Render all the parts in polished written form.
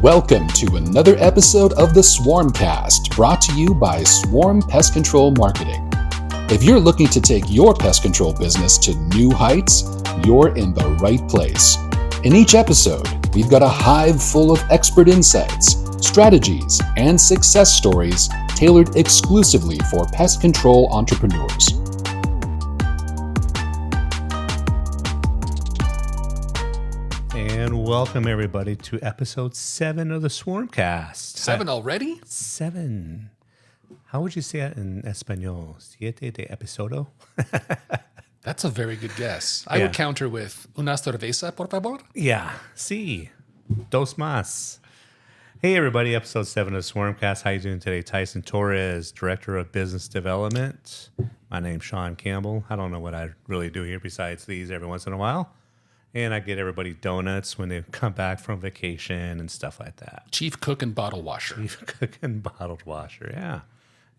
Welcome to another episode of the SwarmCast, brought to you by Swarm Pest Control Marketing. If you're looking to take your pest control business to new heights, you're in the right place. In each episode, we've got a hive full of expert insights, strategies, and success stories tailored exclusively for pest control entrepreneurs. And welcome, everybody, to episode 7 of the SwarmCast. 7 already? 7. How would you say it in Espanol? Siete de episodio? That's a very good guess. I would counter with una cerveza, por favor. Yeah. Sí. Dos más. Hey, everybody. Episode 7 of SwarmCast. How you doing today? Tyson Torres, Director of Business Development. My name's Shawn Campbell. I don't know what I really do here besides these every once in a while. And I get everybody donuts when they come back from vacation and stuff like that. Chief cook and bottle washer. Chief cook and bottled washer. Yeah.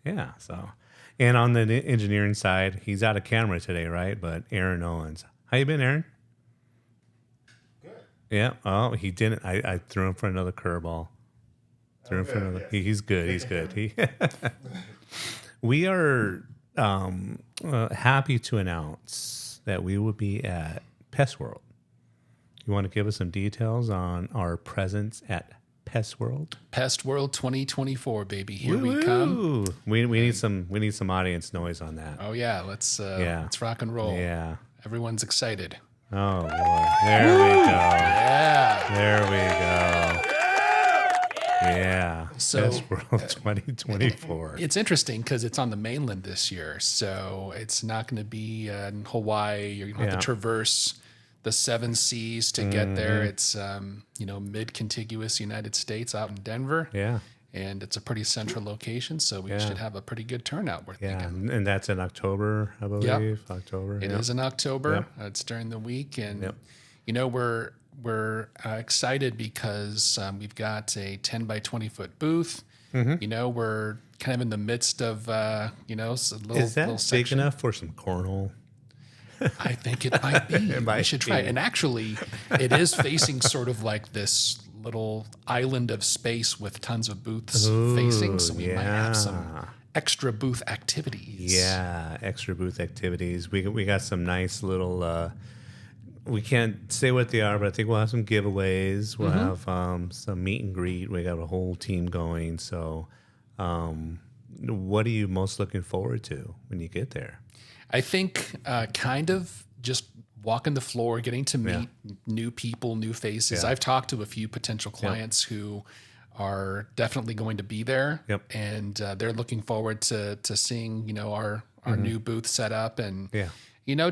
Yeah. So, and on the engineering side, he's out of camera today, right? But Aaron Owens. How you been, Aaron? Good. Yeah. Oh, he didn't. I threw him for another curveball. Threw him for another. Yes. He's good. He's good. We are happy to announce that we will be at Pest World. You want to give us some details on our presence at Pest World? Pest World 2024, baby. Here Woo-hoo. we come. We need some audience noise on that. Oh yeah, let's rock and roll. Yeah. Everyone's excited. Oh Lord. There we go. Yeah. There we go. Yeah. So, Pest World 2024. It's interesting because it's on the mainland this year, so it's not going to be in Hawaii. You're going to have to traverse the 7 seas to get there. It's mid-contiguous United States out in Denver. Yeah. And it's a pretty central location, so we should have a pretty good turnout, we're thinking. And that's in October, I believe. Yep. October. It is in October. It's during the week, and we're excited because we've got a 10 by 20 foot booth. We're kind of in the midst of is little that big enough for some cornhole? I think it might be. We should try it. And actually, it is facing sort of like this little island of space with tons of booths facing. So we might have some extra booth activities. Yeah, extra booth activities. We got some nice little. We can't say what they are, but I think we'll have some giveaways. We'll have some meet and greet. We got a whole team going. So, what are you most looking forward to when you get there? I think kind of just walking the floor, getting to meet new people, new faces. I've talked to a few potential clients who are definitely going to be there, and they're looking forward to seeing our new booth set up and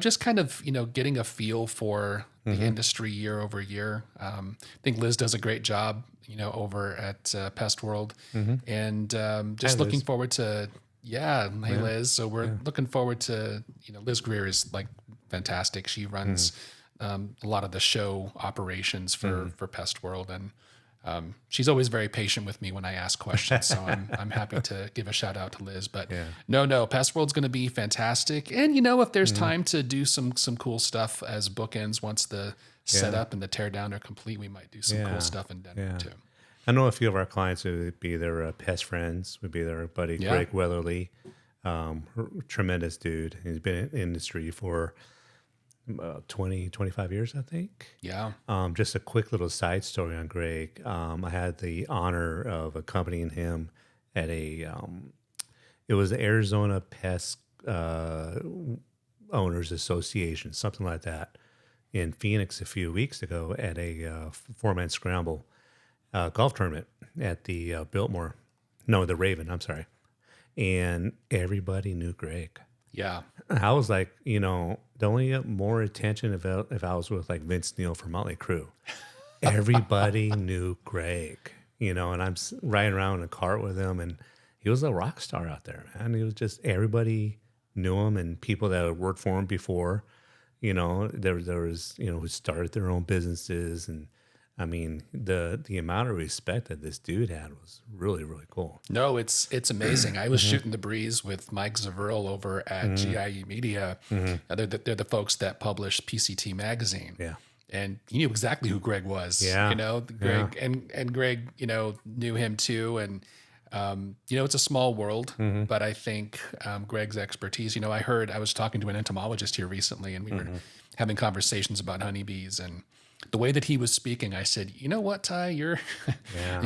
just kind of getting a feel for the industry year over year. I think Liz does a great job over at Pest World, and just looking forward to. Yeah. Hey, Liz. So we're looking forward to, Liz Greer is like fantastic. She runs a lot of the show operations for Pest World. And she's always very patient with me when I ask questions. So I'm happy to give a shout out to Liz. But no, Pest World's going to be fantastic. And, if there's time to do some cool stuff as bookends, once the setup and the tear down are complete, we might do some cool stuff in Denver too. I know a few of our clients would be their pest friends, would be their buddy Greg Weatherly, tremendous dude. He's been in the industry for 20, 25 years, I think. Yeah. Just a quick little side story on Greg. I had the honor of accompanying him at it was the Arizona Pest Owners Association, something like that, in Phoenix a few weeks ago at a 4-man scramble. Golf tournament at the the Raven, I'm sorry. And everybody knew Greg. Yeah. I was like, the only get more attention if I was with like Vince Neil from Motley Crue. Everybody knew Greg, and I'm riding around in a cart with him, and he was a rock star out there, man. He was just, everybody knew him, and people that had worked for him before, there was, who started their own businesses, and I mean, the amount of respect that this dude had was really, really cool. No, it's amazing. I was shooting the breeze with Mike Zaverl over at GIE Media. They're the folks that publish PCT Magazine. Yeah. and he knew exactly who Greg was. Yeah. You know, Greg and Greg, you know, knew him too. And you know, it's a small world, but I think Greg's expertise. You know, I was talking to an entomologist here recently, and we were having conversations about honeybees, and the way that he was speaking, I said, you know what, Ty, you're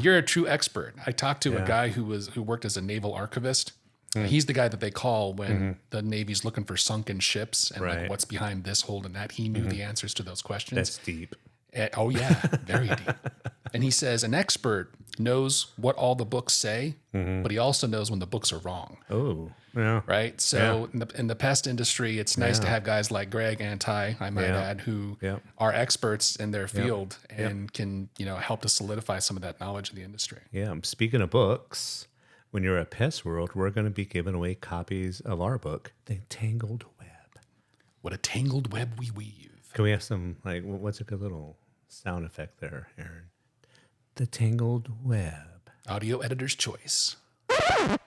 you're a true expert. I talked to a guy who worked as a naval archivist. He's the guy that they call when the Navy's looking for sunken ships and like what's behind this hole and that. He knew the answers to those questions. That's deep. Oh yeah, very deep. And he says an expert knows what all the books say, but he also knows when the books are wrong. Oh, yeah. Right. So in the pest industry, it's nice to have guys like Greg and Ty, I might add, who are experts in their field and can, you know, help to solidify some of that knowledge of the industry. Yeah. Speaking of books, when you're at Pest World, we're going to be giving away copies of our book, The Tangled Web. What a tangled web we weave. Can we have some, like, what's a good little sound effect there, Aaron? The Tangled Web. Audio editor's choice. Oh.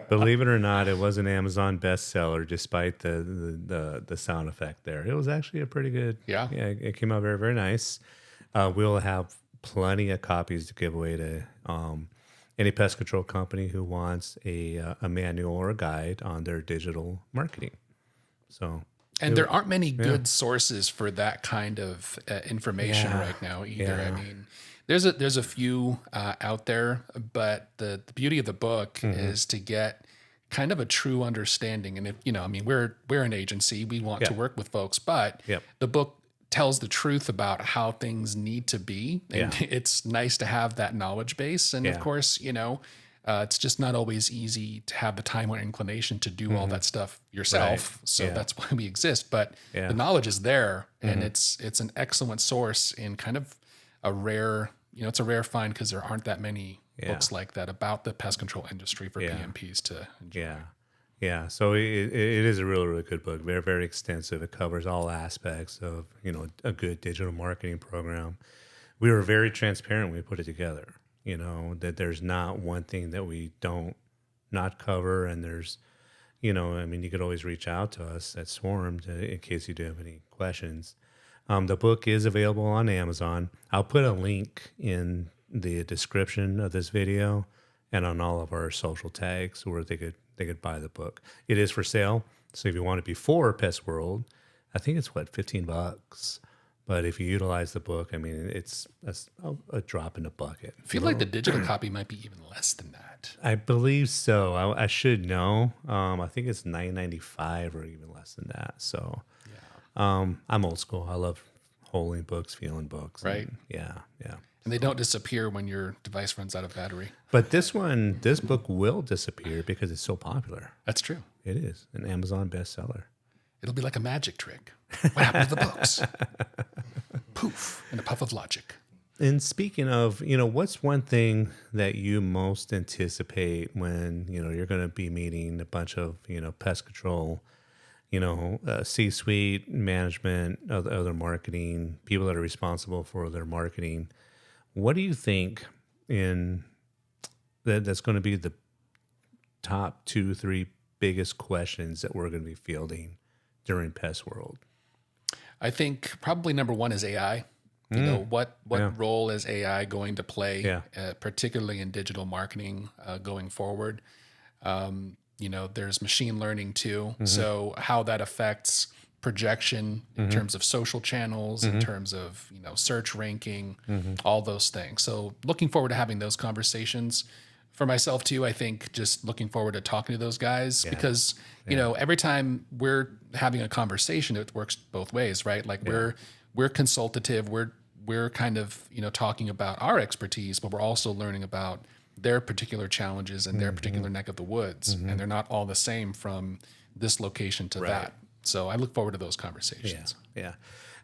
Believe it or not, it was an Amazon bestseller, despite the sound effect there. It was actually a pretty good. Yeah. Yeah, it came out very, very nice. We'll have plenty of copies to give away to any pest control company who wants a manual or a guide on their digital marketing. So. And there aren't many good sources for that kind of information right now either. Yeah. I mean, there's a few out there, but the beauty of the book is to get kind of a true understanding. And if you know, I mean, we're an agency, we want to work with folks, but the book tells the truth about how things need to be, and it's nice to have that knowledge base. And of course, you know. It's just not always easy to have the time or inclination to do all that stuff yourself. Right. So that's why we exist. But the knowledge is there, and it's an excellent source in kind of a rare, you know, it's a rare find because there aren't that many books like that about the pest control industry for PMPs to enjoy. Yeah. So it is a really, really good book. Very, very extensive. It covers all aspects of, you know, a good digital marketing program. We were very transparent when we put it together. You know, that there's not one thing that we don't not cover. And there's, you know, I mean, you could always reach out to us at Swarm in case you do have any questions. The book is available on Amazon. I'll put a link in the description of this video and on all of our social tags where they could buy the book. It is for sale. So if you want it before Pest World, I think it's $15. But if you utilize the book, I mean, it's a drop in the bucket. I feel like the digital copy might be even less than that. I believe so. I should know. I think it's $9.95 or even less than that. So I'm old school. I love holding books, feeling books. Right. And yeah. And they don't disappear when your device runs out of battery. But this book will disappear because it's so popular. That's true. It is an Amazon bestseller. It'll be like a magic trick. What happened to the books? Poof, in a puff of logic. And speaking of, you know, what's one thing that you most anticipate when, you know, you're going to be meeting a bunch of, you know, pest control, you know, C-suite management, other marketing, people that are responsible for their marketing. What do you think that's going to be the top 2-3 biggest questions that we're going to be fielding during Pest World? I think probably number one is AI. You know, what role is AI going to play, particularly in digital marketing going forward? You know, there's machine learning too. So how that affects projection in terms of social channels, in terms of, you know, search ranking, all those things. So looking forward to having those conversations. For myself too, I think just looking forward to talking to those guys because, you know, every time we're having a conversation, it works both ways, right? Like we're consultative, we're kind of, you know, talking about our expertise, but we're also learning about their particular challenges and their particular neck of the woods. And they're not all the same from this location to that. So I look forward to those conversations. Yeah.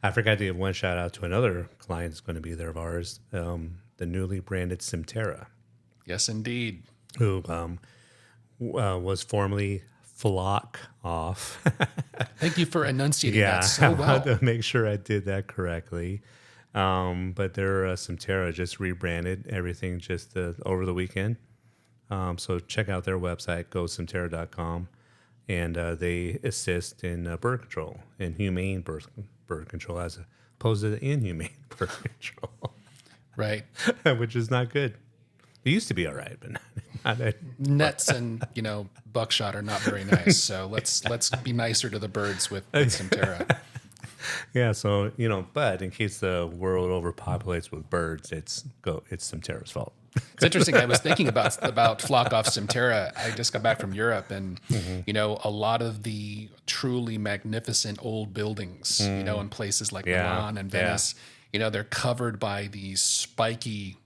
I forgot to give one shout out to another client that's going to be there of ours, the newly branded Simterra. Yes, indeed. Who was formerly Flock Off. Thank you for enunciating that so I well. wanted to make sure I did that correctly. But their Simterra just rebranded everything just over the weekend. So check out their website, gosimterra.com. and they assist in birth control and humane birth control as opposed to the inhumane birth control, Right. which is not good. It used to be all right, but not anymore. Nets and buckshot are not very nice. So let's be nicer to the birds with Simterra. Yeah, so but in case the world overpopulates with birds, it's Simterra's fault. It's interesting. I was thinking about flock off Simterra. I just got back from Europe, and a lot of the truly magnificent old buildings, in places like Milan and Venice, they're covered by these spiky,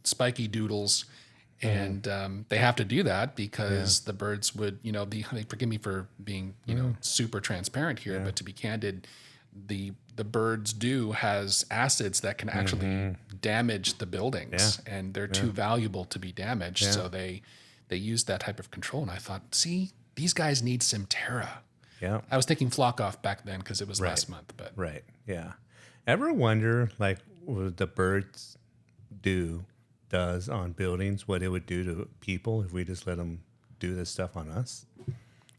spiky doodles. And they have to do that because the birds would, forgive me for being, super transparent here, but to be candid, the birds has acids that can actually damage the buildings, and they're too valuable to be damaged. So they use that type of control. And I thought, see, these guys need Simterra. Yeah. I was thinking flock off back then because it was last month, but Right. Yeah. Ever wonder what the birds does on buildings, what it would do to people if we just let them do this stuff on us?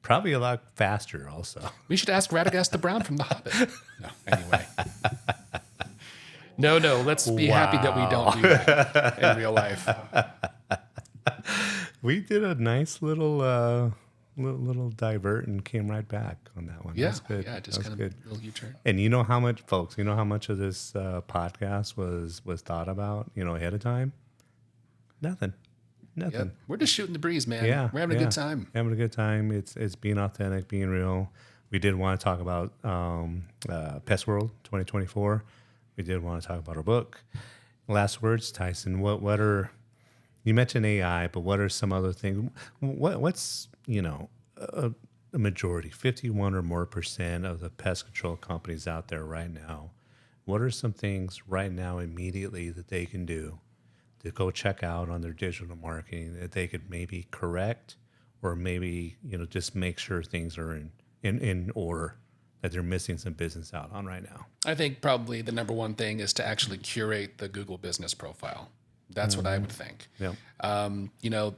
Probably a lot faster also. We should ask Radagast the Brown from The Hobbit. No, anyway. No, let's be happy that we don't do that in real life. We did a nice little divert and came right back on that one. Yeah, That's good. yeah, just kind of a little U-turn. And you know how much, folks, of this podcast was thought about, ahead of time? Nothing. Yep. We're just shooting the breeze, man. Yeah, We're having a good time. Having a good time. It's being authentic, being real. We did want to talk about Pest World 2024. We did want to talk about our book. Last words, Tyson. What are, you mentioned AI, but what are some other things? What's a majority, 51 or more % of the pest control companies out there right now? What are some things right now immediately that they can do to go check out on their digital marketing that they could maybe correct, or maybe just make sure things are in order, that they're missing some business out on right now? I think probably the number one thing is to actually curate the Google business profile. That's what I would think. Yeah.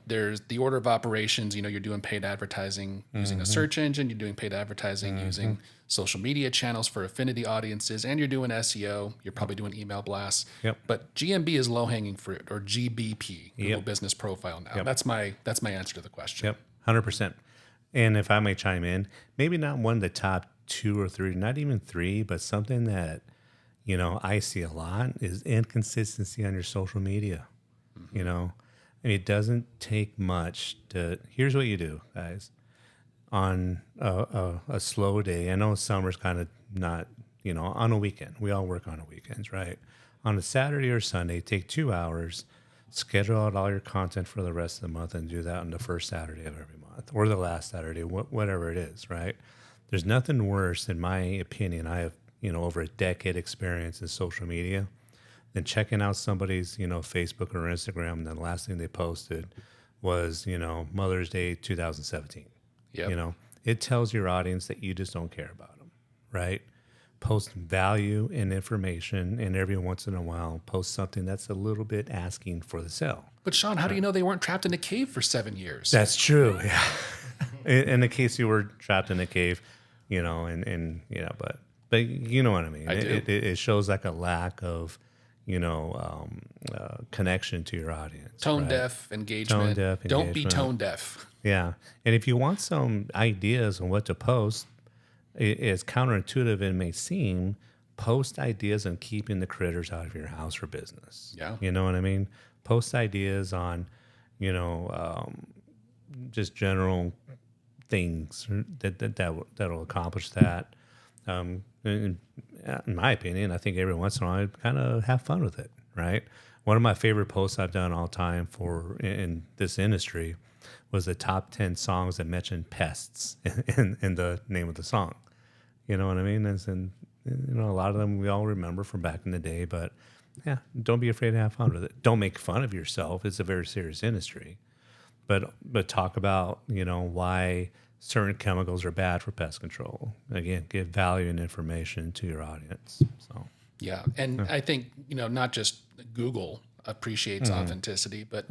There's the order of operations. You're doing paid advertising using a search engine. You're doing paid advertising using social media channels for affinity audiences, and you're doing SEO. You're probably doing email blasts. Yep. But GMB is low hanging fruit, or GBP, Google Business Profile. Now that's my answer to the question. Yep. 100%. And if I may chime in, maybe not one of the top 2 or 3, not even 3, but something that I see a lot is inconsistency on your social media. It doesn't take much to. Here's what you do, guys. On a slow day, I know summer's kind of not. On a weekend, we all work on a weekends, right? On a Saturday or Sunday, take 2 hours, schedule out all your content for the rest of the month, and do that on the first Saturday of every month or the last Saturday, whatever it is, right? There's nothing worse, in my opinion. I have over a decade experience in social media, than checking out somebody's, Facebook or Instagram, and then the last thing they posted was, Mother's Day 2017. Yep. It tells your audience that you just don't care about them, right? Post value and information, and every once in a while, post something that's a little bit asking for the sale. But Shawn, how do you know they weren't trapped in a cave for 7 years? That's true. Yeah. In the case you were trapped in a cave, but you know what I mean. I do. It shows like a lack of, connection to your audience. Tone deaf engagement. Don't be tone deaf. Yeah. And if you want some ideas on what to post, as counterintuitive it may seem, post ideas on keeping the critters out of your house or business. Yeah. You know what I mean? Post ideas on, just general things that'll accomplish that. In my opinion, I think every once in a while I kind of have fun with it, right? One of my favorite posts I've done all time in this industry was the top 10 songs that mention pests in the name of the song. You know what I mean? And a lot of them we all remember from back in the day, but yeah, don't be afraid to have fun with it. Don't make fun of yourself. It's a very serious industry. But talk about, why certain chemicals are bad for pest control. Again, give value and information to your audience. So yeah, and I think not just Google appreciates authenticity, but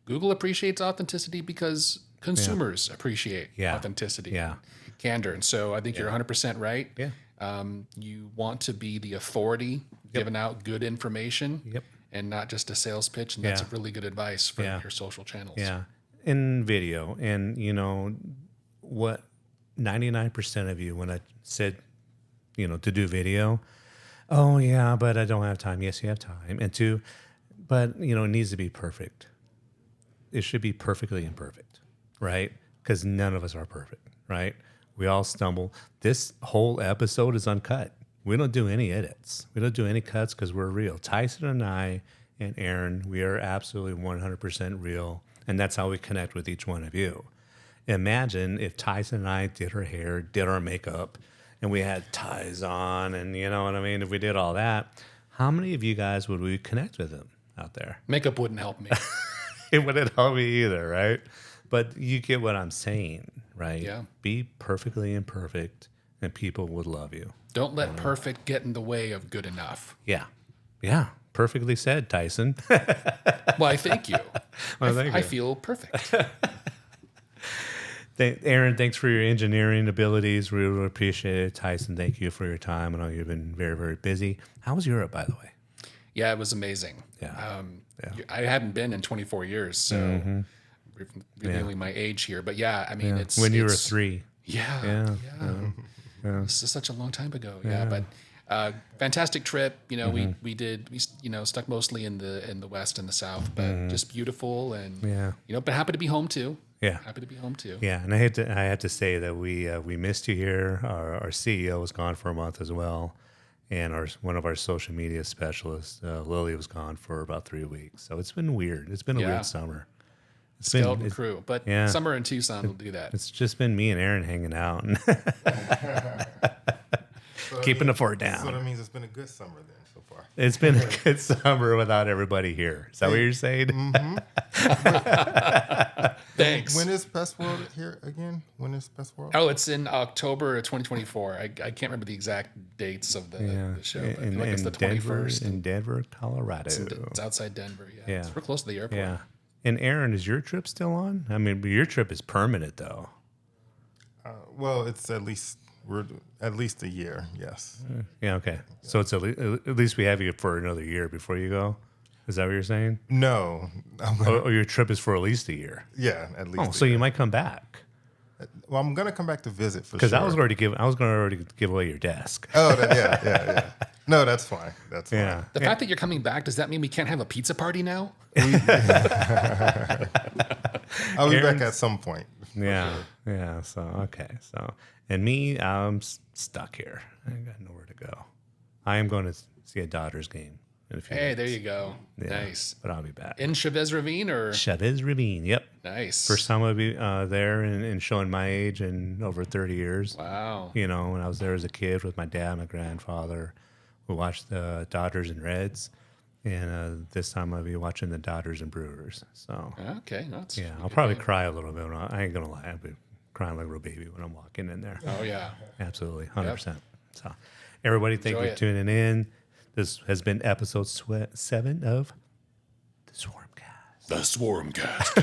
Google appreciates authenticity because consumers appreciate authenticity, candor. And so I think you're 100% right. Yeah. You want to be the authority giving out good information and not just a sales pitch. And that's really good advice for your social channels. Yeah. In video. And, you know, what 99% of you, when I said, you know, to do video, oh, yeah, but I don't have time. Yes, you have time. And two, but, you know, it needs to be perfect. It should be perfectly imperfect, right? Because none of us are perfect, right? We all stumble. This whole episode is uncut. We don't do any edits. We don't do any cuts because we're real. Tyson and I and Aaron, we are absolutely 100% real. And that's how we connect with each one of you. Imagine if Tyson and I did our hair, did our makeup, and we had ties on, and you know what I mean? If we did all that, how many of you guys would we connect with them out there? Makeup wouldn't help me. It wouldn't help me either, right? But you get what I'm saying, right? Yeah. Be perfectly imperfect, and people would love you. Don't let perfect get in the way of good enough. Yeah. Yeah. Perfectly said, Tyson. Why, thank you. Well, thank you. I feel perfect. Aaron, thanks for your engineering abilities. We really appreciate it. Tyson, thank you for your time. I know you've been very, very busy. How was Europe, by the way? Yeah, it was amazing. Yeah. I hadn't been in 24 years, so revealing my age here. But yeah, I mean, it's... When you were 3. Yeah. This is such a long time ago. Yeah, but fantastic trip. You know, we stuck mostly in the West and the South, but just beautiful and, you know, but happy to be home too. Yeah. Happy to be home too. Yeah, and I had to say that we missed you here. Our CEO was gone for a month as well, and one of our social media specialists, Lily, was gone for about 3 weeks. So it's been weird. It's been a weird summer. Skeleton crew, but summer in Tucson will do that. It's just been me and Aaron hanging out and keeping the fort down. So that means it's been a good summer then so far. It's been a good summer without everybody here. Is that what you're saying? Thanks. When is Pest World here again? When is Pest World? Oh, it's in October of 2024. I can't remember the exact dates of the show, but I feel like it's the 21st. In Denver, Colorado. It's outside Denver, yeah. It's real close to the airport. Yeah. And Aaron, is your trip still on? I mean, your trip is permanent, though. Well, it's at least a year, yes. Yeah, okay. So it's at least we have you for another year before you go? Is that what you're saying? No. Your trip is for at least a year? Yeah, at least. Oh, so you might come back. Well, I'm going to come back to visit for sure. Because I was going to already give away your desk. Oh, yeah. No, that's fine. That's fine. Yeah. The fact that you're coming back, does that mean we can't have a pizza party now? I'll be back at some point. Yeah. Sure. Yeah. So, okay. So, and me, I'm stuck here. I got nowhere to go. I am going to see a Dodgers game in a few minutes. There you go. Yeah, nice. But I'll be back. In Chavez Ravine or? Chavez Ravine, yep. Nice. First time I'll be there and showing my age in over 30 years. Wow. You know, when I was there as a kid with my dad, my grandfather, we watched the Dodgers and Reds. And this time I'll be watching the Dodgers and Brewers. So okay, I'll probably cry a little bit. I ain't gonna lie, I'll be crying like a little baby when I'm walking in there. Oh yeah, absolutely, 100%. So everybody, thank you for tuning in. This has been episode 7 of the SwarmCast. The SwarmCast.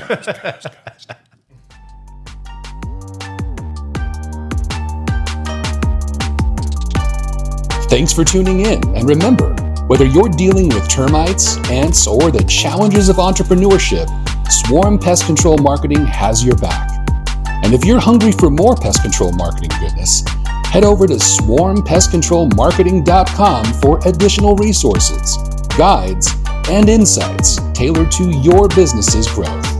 Thanks for tuning in, and remember, whether you're dealing with termites, ants, or the challenges of entrepreneurship, Swarm Pest Control Marketing has your back. And if you're hungry for more pest control marketing goodness, head over to swarmpestcontrolmarketing.com for additional resources, guides, and insights tailored to your business's growth.